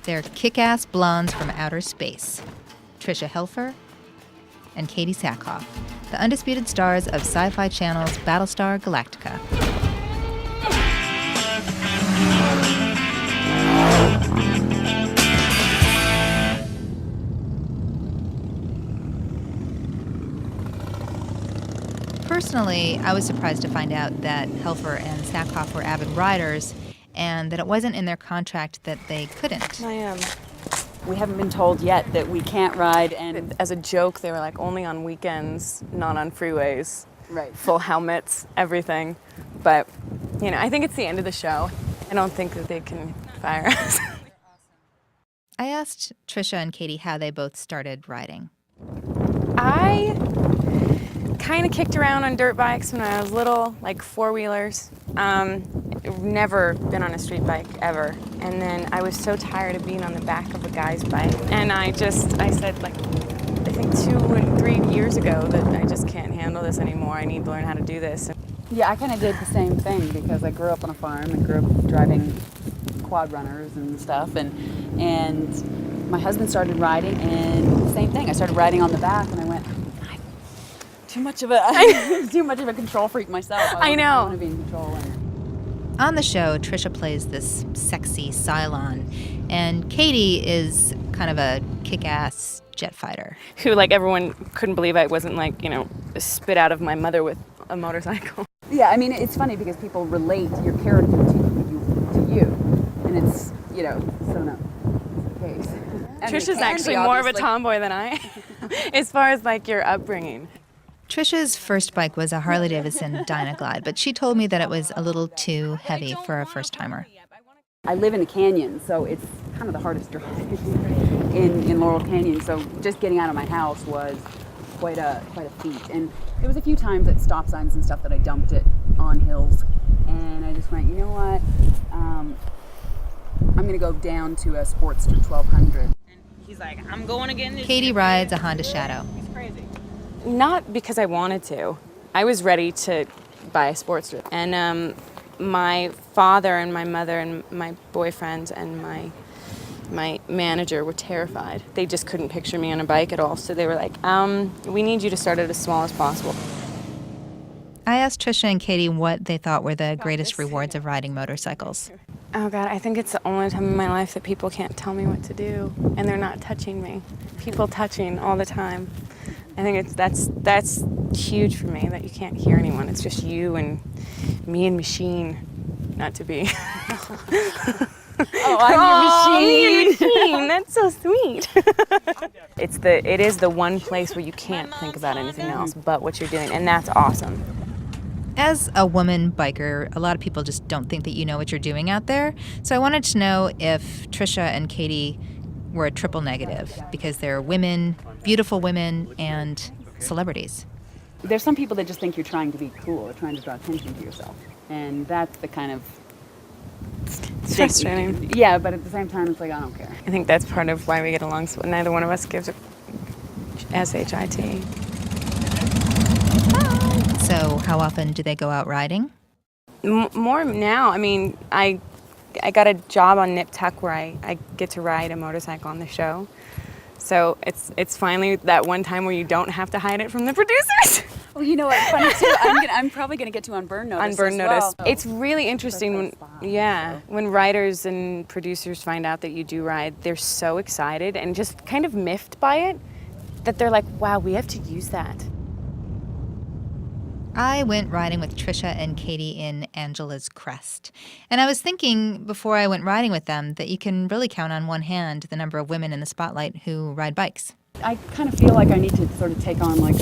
They're kick-ass blondes from outer space. Tricia Helfer and Katee Sackhoff, the undisputed stars of Sci-Fi Channel's Battlestar Galactica. Personally, I was surprised to find out that Helfer and Sackhoff were avid riders and that it wasn't in their contract that they couldn't. I am. We haven't been told yet that we can't ride, and As a joke, they were like, only on weekends, not on freeways. right. Full helmets, everything. But, I think it's the end of the show. I don't think that they can fire us. I asked Tricia and Katee how they both started riding. I kind of kicked around on dirt bikes when I was little, like four-wheelers. Never been on a street bike ever. And then I was so tired of being on the back of a guy's bike. And I said, like, I think 2 and 3 years ago that I just can't handle this anymore. I need to learn how to do this. Yeah, I kind of did the same thing because I grew up on a farm and grew up driving quad runners and stuff. And my husband started riding, and same thing. I started riding on the back, and I went, I'm too much of a control freak myself. I know. I want to be in control. On the show, Tricia plays this sexy Cylon, and Katee is kind of a kick-ass jet fighter. Who, like, everyone couldn't believe I wasn't, like, spit out of my mother with a motorcycle. Yeah, I mean, it's funny because people relate your character to you, and it's, so no, it's the case. Trisha's actually more of a tomboy than I am, as far as, like, your upbringing. Tricia's first bike was a Harley-Davidson Dynaglide, but she told me that it was a little too heavy for a first-timer. I live in a canyon, so it's kind of the hardest drive in Laurel Canyon. So just getting out of my house was quite a feat. And there was a few times at stop signs and stuff that I dumped it on hills, and I just went, you know what? I'm going to go down to a Sportster 1200. And he's like, I'm going again. Katee rides a Honda Shadow. He's crazy. Not because I wanted to. I was ready to buy a Sportster. And my father and my mother and my boyfriend and my manager were terrified. They just couldn't picture me on a bike at all. So they were like, we need you to start it as small as possible. I asked Tricia and Katee what they thought were the greatest rewards of riding motorcycles. Oh God, I think it's the only time in my life that people can't tell me what to do and they're not touching me. People touching all the time. I think that's huge for me, that you can't hear anyone. It's just you and me and machine. Not to be. Oh, I'm your machine. Me and machine. That's so sweet. It is the one place where you can't think about anything else but what you're doing, and that's awesome. As a woman biker, a lot of people just don't think that you know what you're doing out there. So I wanted to know if Tricia and Katee were a triple negative, because they're women, beautiful women, and celebrities. There's some people that just think you're trying to be cool or trying to draw attention to yourself. And that's the kind of... It's frustrating. Yeah, but at the same time, it's like, I don't care. I think that's part of why we get along. So neither one of us gives a SHIT. So how often do they go out riding? More now. I mean, I got a job on Nip Tuck where I get to ride a motorcycle on the show. So it's finally that one time where you don't have to hide it from the producers. Well, you know what? Funny too. I'm probably going to get to on Burn Notice. On Burn Notice. Well. It's really interesting when writers and producers find out that you do ride. They're so excited and just kind of miffed by it that they're like, wow, we have to use that. I went riding with Tricia and Katee in Angela's Crest. And I was thinking before I went riding with them that you can really count on one hand the number of women in the spotlight who ride bikes. I kind of feel like I need to sort of take on like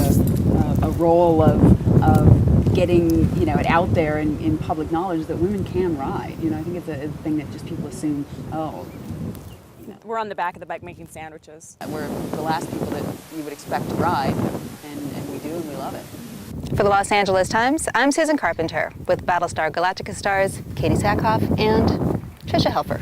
a role of getting, it out there in public knowledge that women can ride. I think it's a thing that just people assume, oh. We're on the back of the bike making sandwiches. We're the last people that you would expect to ride, and we do, and we love it. For the Los Angeles Times, I'm Susan Carpenter with Battlestar Galactica stars Katee Sackhoff and Tricia Helfer.